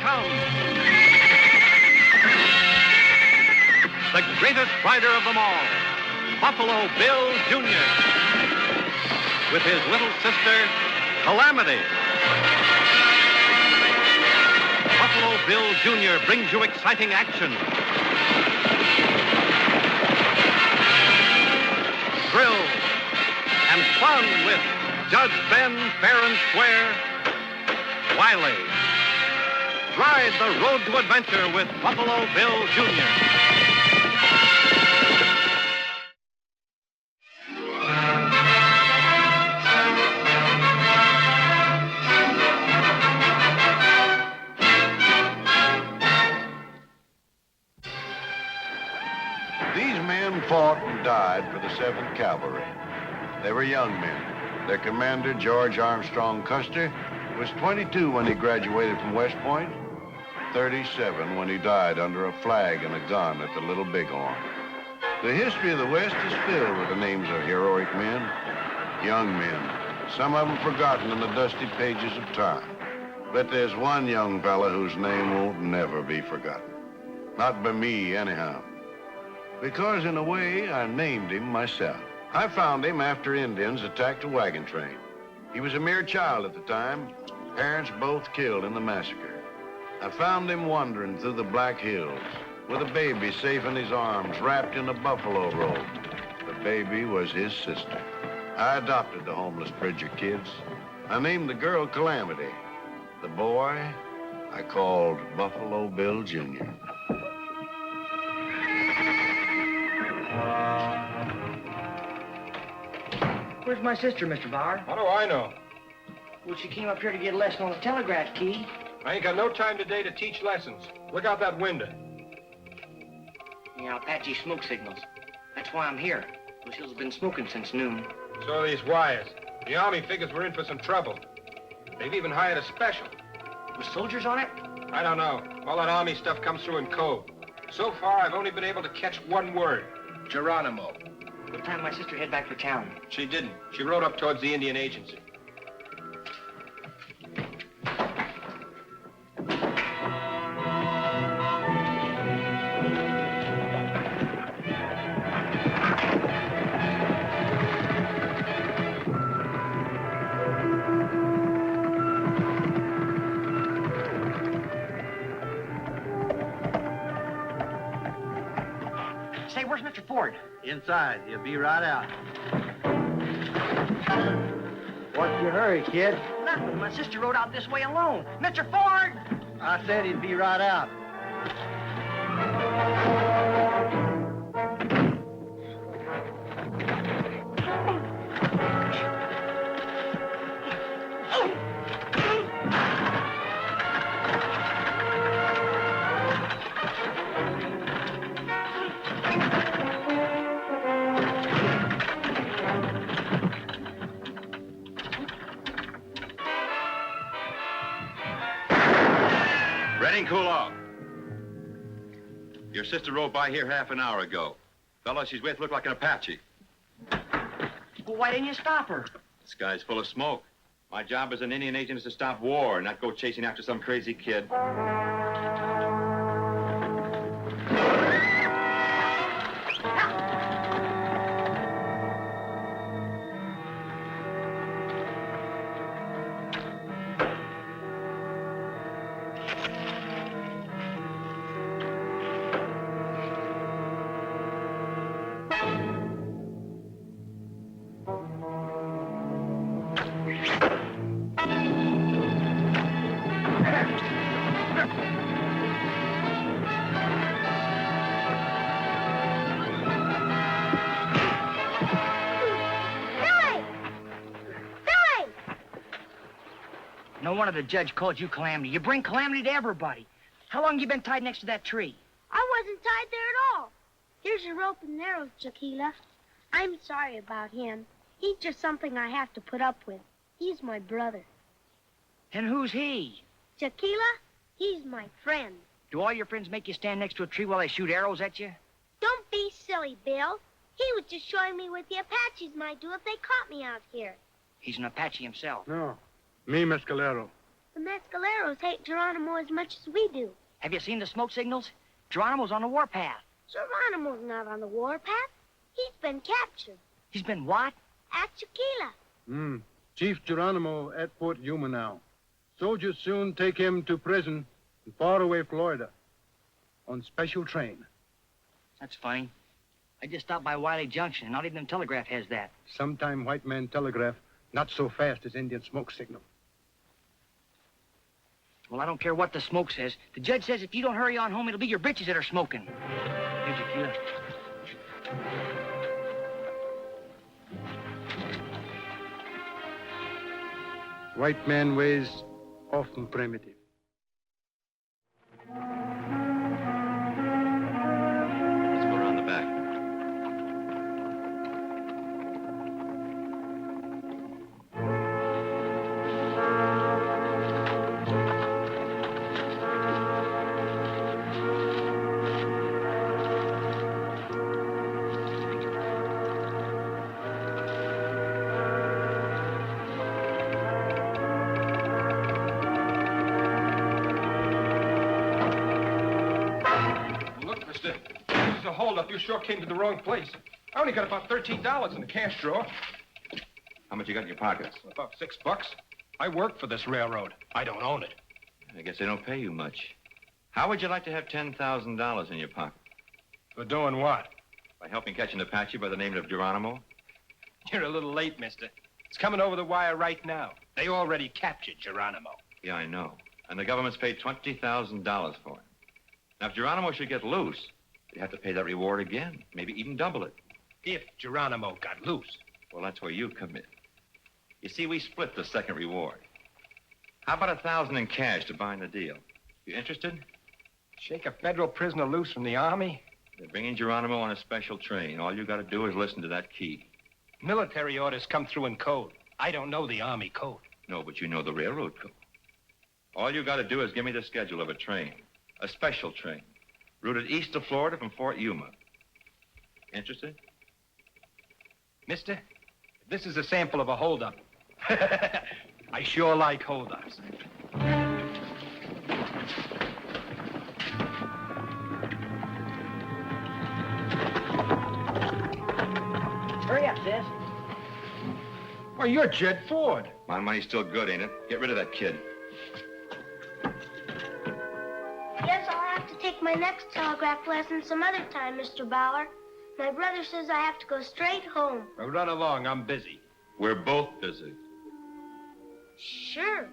comes. The greatest rider of them all, Buffalo Bill Jr., with his little sister, Calamity. Buffalo Bill Jr. brings you exciting action, thrill, and fun with Judge Ben fair and square, Wiley. Ride the road to adventure with Buffalo Bill Jr. Fought and died for the 7th Cavalry. They were young men. Their commander, George Armstrong Custer, was 22 when he graduated from West Point, 37 when he died under a flag and a gun at the Little Bighorn. The history of the West is filled with the names of heroic men, young men, some of them forgotten in the dusty pages of time. But there's one young fella whose name won't never be forgotten. Not by me, anyhow. Because, in a way, I named him myself. I found him after Indians attacked a wagon train. He was a mere child at the time, parents both killed in the massacre. I found him wandering through the Black Hills with a baby safe in his arms, wrapped in a buffalo robe. The baby was his sister. I adopted the homeless Bridger kids. I named the girl Calamity. The boy I called Buffalo Bill Jr. Where's my sister, Mr. Bauer? How do I know? Well, she came up here to get a lesson on the telegraph key. I ain't got no time today to teach lessons. Look out that window. Yeah, Apache smoke signals. That's why I'm here. Those hills have been smoking since noon. So are these wires. The Army figures we're in for some trouble. They've even hired a special. With soldiers on it? I don't know. All that Army stuff comes through in code. So far, I've only been able to catch one word. Geronimo. What time my sister head back for town? She didn't. She rode up towards the Indian agency. Say, where's Mr. Ford? Inside. He'll be right out. What's your hurry, kid? Nothing. My sister rode out this way alone. Mr. Ford! I said he'd be right out. Ready, cool off. Your sister rode by here half an hour ago. Fellow she's with looked like an Apache. Well, why didn't you stop her? This guy's full of smoke. My job as an Indian agent is to stop war, not go chasing after some crazy kid. No wonder the judge called you Calamity. You bring calamity to everybody. How long you been tied next to that tree? I wasn't tied there at all. Here's your rope and arrows, Jaquila. I'm sorry about him. He's just something I have to put up with. He's my brother. And who's he? Jaquila, he's my friend. Do all your friends make you stand next to a tree while they shoot arrows at you? Don't be silly, Bill. He was just showing me what the Apaches might do if they caught me out here. He's an Apache himself. No. Me, Mescalero. The Mescaleros hate Geronimo as much as we do. Have you seen the smoke signals? Geronimo's on the warpath. Geronimo's not on the warpath. He's been captured. He's been what? At Chiquila. Chief Geronimo at Fort Yuma now. Soldiers soon take him to prison in faraway Florida on special train. That's funny. I just stopped by Wiley Junction. Not even the telegraph has that. Sometime white man telegraph, not so fast as Indian smoke signal. Well, I don't care what the smoke says. The judge says if you don't hurry on home, it'll be your britches that are smoking. Here's your cue. White man ways often primitive. Let's go around the back. You sure came to the wrong place. I only got about $13 in the cash drawer. How much you got in your pockets? About $6. I work for this railroad. I don't own it. I guess they don't pay you much. How would you like to have $10,000 in your pocket? For doing what? By helping catch an Apache by the name of Geronimo? You're a little late, mister. It's coming over the wire right now. They already captured Geronimo. Yeah, I know. And the government's paid $20,000 for him. Now, if Geronimo should get loose, you'd have to pay that reward again, maybe even double it. If Geronimo got loose. Well, that's where you come in. You see, we split the second reward. How about $1,000 in cash to bind the deal? You interested? Shake a federal prisoner loose from the Army? They're bringing Geronimo on a special train. All you got to do is listen to that key. Military orders come through in code. I don't know the Army code. No, but you know the railroad code. All you got to do is give me the schedule of a train, a special train, routed east of Florida from Fort Yuma. Interested? Mister, this is a sample of a holdup. I sure like holdups. Hurry up, sis. Well, you're Jed Ford. My money's still good, ain't it? Get rid of that kid. Guess I'll have to take my next telegraph lesson some other time, Mr. Bauer. My brother says I have to go straight home. Well, run along. I'm busy. We're both busy. Sure.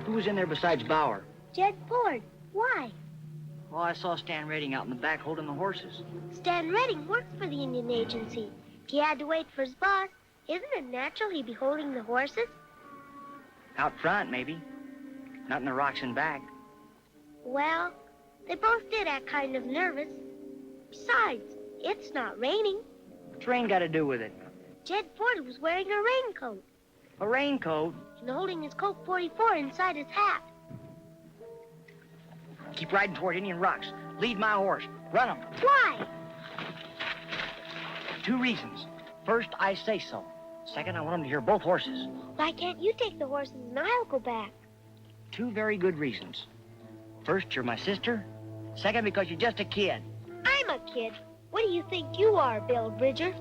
Who was in there besides Bauer? Jed Ford. Why? Oh, I saw Stan Redding out in the back holding the horses. Stan Redding worked for the Indian Agency. If he had to wait for his boss, isn't it natural he'd be holding the horses? Out front, maybe. Not in the rocks and back. Well, they both did act kind of nervous. Besides, it's not raining. What's rain got to do with it? Jed Ford was wearing a raincoat A raincoat? and holding his Colt 44 inside his hat. Keep riding toward Indian rocks. Lead my horse. Run him. Why? 2 reasons. First, I say so. Second, I want him to hear both horses. Why can't you take the horses and I'll go back? 2 very good reasons. First, you're my sister. Second, because you're just a kid. I'm a kid. What do you think you are, Bill Bridger?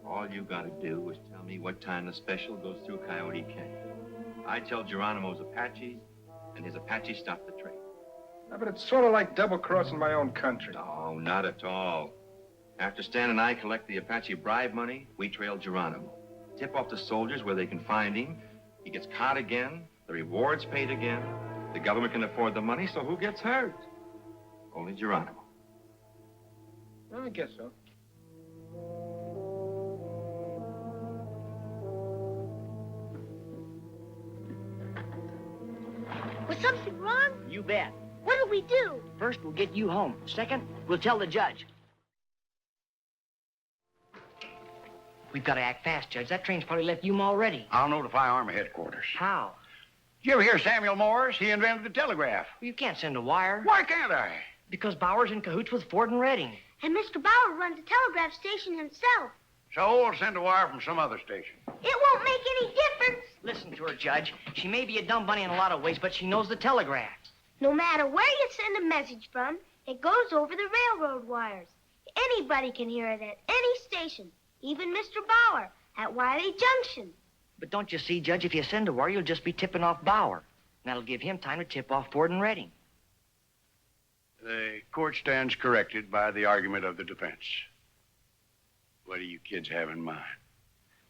All you got to do is tell me what time the special goes through Coyote Canyon. I tell Geronimo's Apaches, and his Apaches stop the train. Yeah, but it's sort of like double-crossing my own country. No, not at all. After Stan and I collect the Apache bribe money, we trail Geronimo. Tip off the soldiers where they can find him. He gets caught again. The reward's paid again. The government can afford the money, so who gets hurt? Only Geronimo. I guess so. Was something wrong? You bet. What'll we do? First, we'll get you home. Second, we'll tell the judge. We've got to act fast, Judge. That train's probably left Yuma already. I'll notify Army headquarters. How? Did you ever hear Samuel Morse? He invented the telegraph. You can't send a wire. Why can't I? Because Bauer's in cahoots with Ford and Redding. And Mr. Bauer runs the telegraph station himself. So we'll send a wire from some other station. It won't make any difference. Listen to her, Judge. She may be a dumb bunny in a lot of ways, but she knows the telegraph. No matter where you send a message from, it goes over the railroad wires. Anybody can hear it at any station, even Mr. Bauer at Wiley Junction. But don't you see, Judge, if you send a wire, you'll just be tipping off Bauer. And that'll give him time to tip off Ford and Redding. The court stands corrected by the argument of the defense. What do you kids have in mind?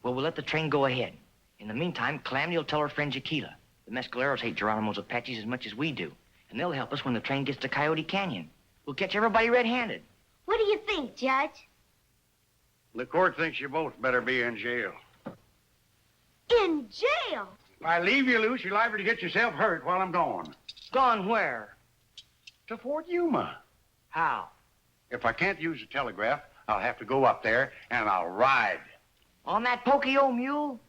Well, we'll let the train go ahead. In the meantime, Calamity will tell her friend Jaquila. The Mescaleros hate Geronimo's Apaches as much as we do. And they'll help us when the train gets to Coyote Canyon. We'll catch everybody red-handed. What do you think, Judge? The court thinks you both better be in jail. In jail? If I leave you loose, you're liable to get yourself hurt while I'm gone. Gone where? To Fort Yuma. How? If I can't use the telegraph, I'll have to go up there and I'll ride. On that pokey old mule?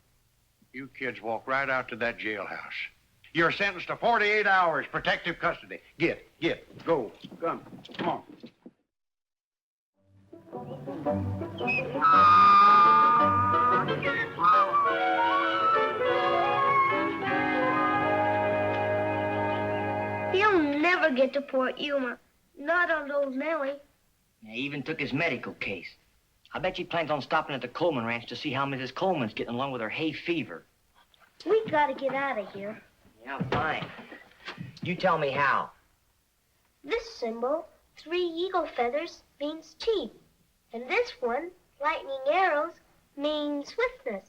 You kids walk right out to that jailhouse. You're sentenced to 48 hours protective custody. Get, go, come on. He'll never get to Port Yuma. Not on old Nellie. He even took his medical case. I bet he plans on stopping at the Coleman Ranch to see how Mrs. Coleman's getting along with her hay fever. We gotta get out of here. Yeah, fine. You tell me how. This symbol, 3 eagle feathers, means chief. And this one, lightning arrows, means swiftness.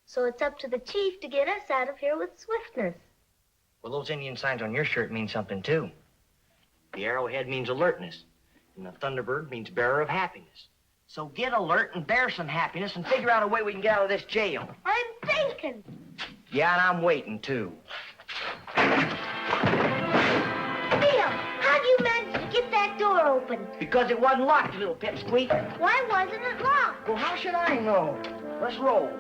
So it's up to the chief to get us out of here with swiftness. Well, those Indian signs on your shirt mean something, too. The arrowhead means alertness, and the thunderbird means bearer of happiness. So get alert and bear some happiness and figure out a way we can get out of this jail. I'm thinking. Yeah, and I'm waiting, too. Bill, how'd you manage to get that door open? Because it wasn't locked, you little pipsqueak. Why wasn't it locked? Well, how should I know? Let's roll.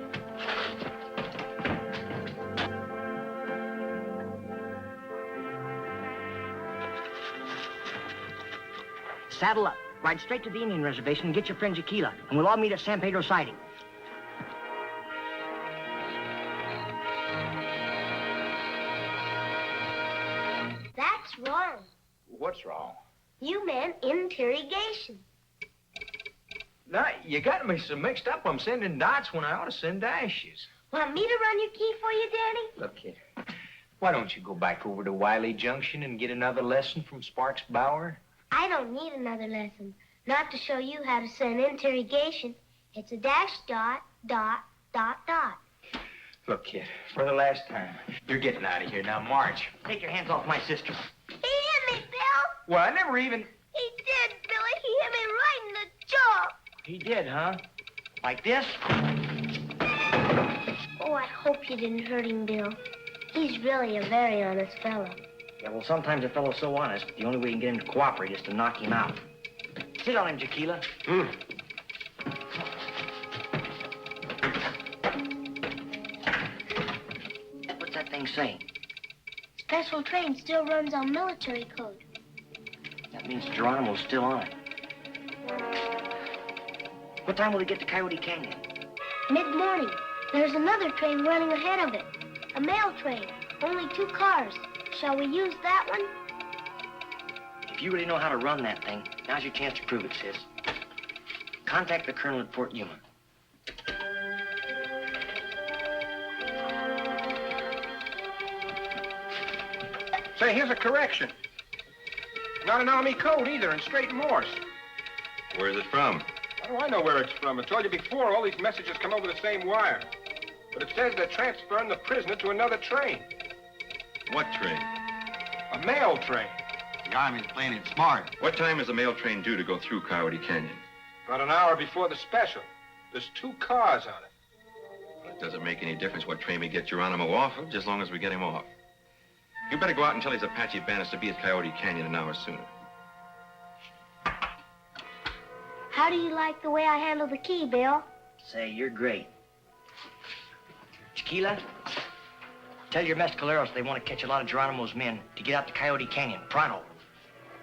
Saddle up. Ride straight to the Indian reservation and get your friend Jaquila, and we'll all meet at San Pedro Siding. That's wrong. What's wrong? You meant interrogation. Now, you got me so mixed up, I'm sending dots when I ought to send dashes. Want me to run your key for you, Daddy? Look here. Why don't you go back over to Wiley Junction and get another lesson from Sparks Bauer? I don't need another lesson. Not to show you how to send interrogation. It's a dash, dot, dot, dot, dot. Look, kid, for the last time, you're getting out of here. Now, march. Take your hands off my sister. He hit me, Bill. Well, I never even... He did, Billy. He hit me right in the jaw. He did, huh? Like this? Oh, I hope you didn't hurt him, Bill. He's really a very honest fellow. Yeah, well, sometimes a fellow's so honest, the only way you can get him to cooperate is to knock him out. Sit on him, Jaquila. What's that thing saying? Special train still runs on military code. That means Geronimo's still on it. What time will he get to Coyote Canyon? Mid-morning. There's another train running ahead of it. A mail train. Only 2 cars. Shall we use that one? If you really know how to run that thing, now's your chance to prove it, sis. Contact the colonel at Fort Yuma. Say, here's a correction. Not an Army code either, in straight Morse. Where's it from? How do I know where it's from? I told you before, all these messages come over the same wire. But it says they're transferring the prisoner to another train. What train? A mail train. The Army's playing it smart. What time is the mail train due to go through Coyote Canyon? About an hour before the special. There's 2 cars on it. Well, it doesn't make any difference what train we get Geronimo off of, just as long as we get him off. You better go out and tell his Apache bandits to be at Coyote Canyon an hour sooner. How do you like the way I handle the key, Bill? Say, you're great. Chiquila, tell your mescaleros they want to catch a lot of Geronimo's men to get out to Coyote Canyon, pronto.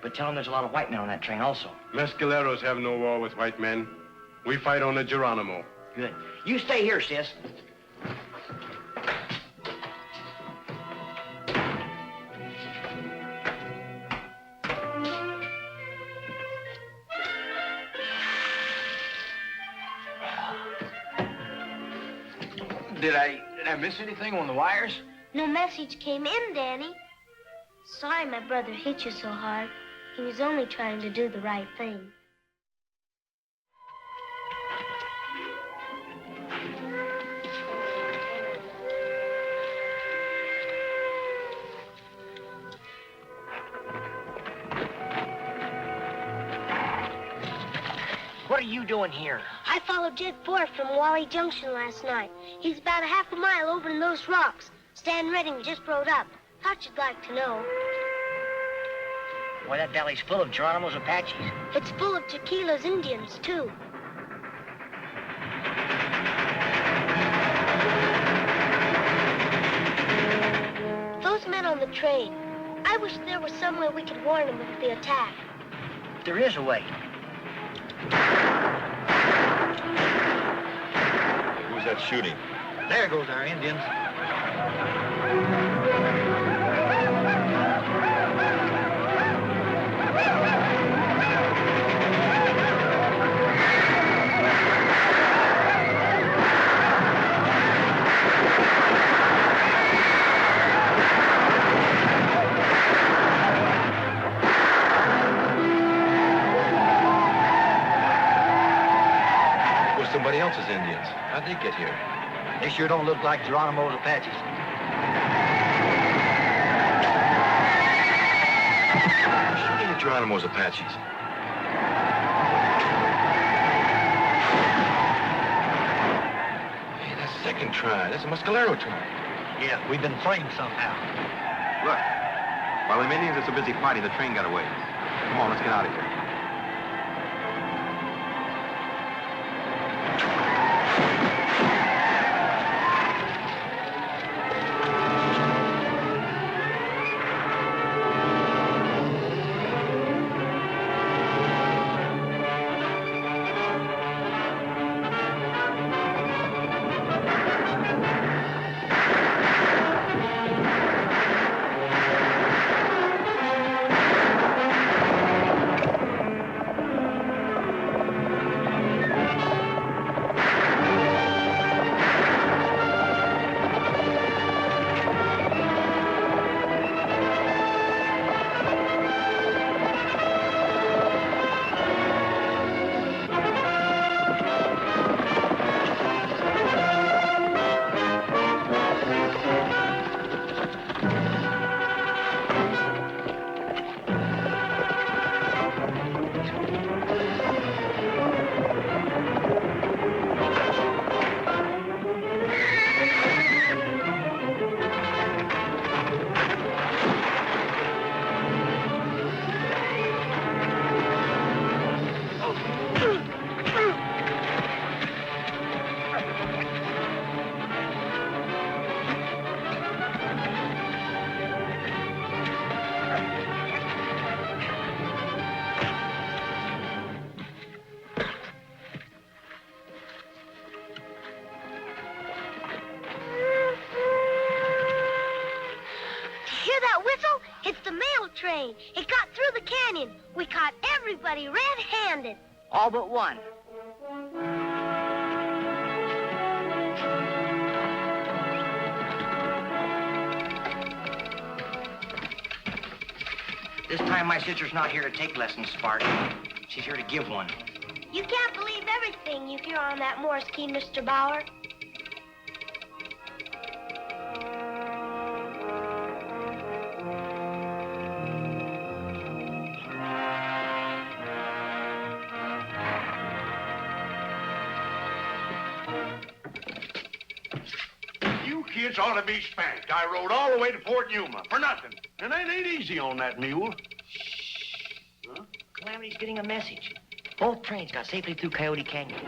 But tell them there's a lot of white men on that train also. Mescaleros have no war with white men. We fight on the Geronimo. Good. You stay here, sis. Did I miss anything on the wires? No message came in, Danny. Sorry my brother hit you so hard. He was only trying to do the right thing. What are you doing here? I followed Jed Forth from Wally Junction last night. He's about a half a mile over in those rocks. Stan Redding just rode up. Thought you'd like to know. Why, that valley's full of Geronimo's Apaches. It's full of Chiquila's Indians, too. Those men on the train, I wish there was some way we could warn them of the attack. There is a way. Who's that shooting? There goes our Indians. Somebody else's Indians. How'd they get here? They sure don't look like Geronimo's Apaches. Shooting at Geronimo's Apaches. Hey, that's second try. That's a Mescalero try. Yeah, we've been framed somehow. Look, while the Indians are so busy fighting, the train got away. Come on, let's get out of here. Train. It got through the canyon. We caught everybody red-handed. All but one. This time my sister's not here to take lessons, Spark. She's here to give one. You can't believe everything you hear on that Morse key, Mr. Bauer. You kids ought to be spanked. I rode all the way to Fort Yuma for nothing. And it ain't easy on that mule. Huh? Calamity's getting a message. Both trains got safely through Coyote Canyon.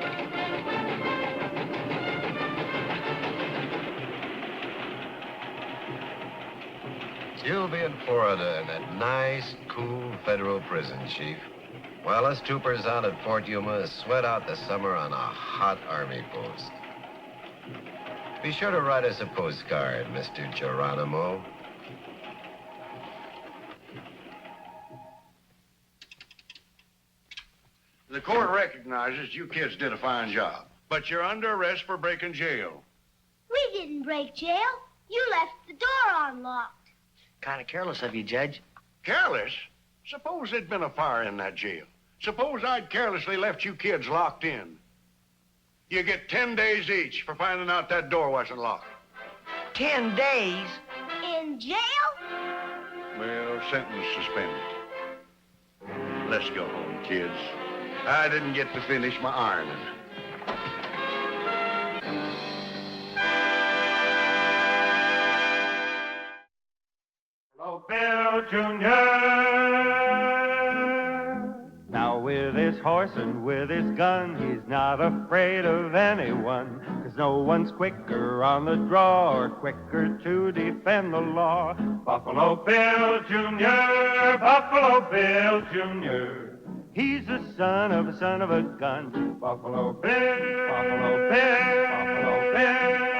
You'll be in Florida in that nice, cool federal prison, Chief. While us troopers out at Fort Yuma sweat out the summer on a hot army post. Be sure to write us a postcard, Mr. Geronimo. The court recognizes you kids did a fine job, but you're under arrest for breaking jail. We didn't break jail. You left the door unlocked. Kind of careless of you, Judge. Careless? Suppose there'd been a fire in that jail. Suppose I'd carelessly left you kids locked in. You get 10 days each for finding out that door wasn't locked. 10 days? In jail? Well, sentence suspended. Let's go home, kids. I didn't get to finish my ironing. Hello, Bill Jr. Now with his horse and with his gun, he's not afraid of anyone, 'cause no one's quicker on the draw or quicker to defend the law. Buffalo Bill Jr., Buffalo Bill Jr. He's the son of a gun. Buffalo Bill, Buffalo Bill, Buffalo Bill.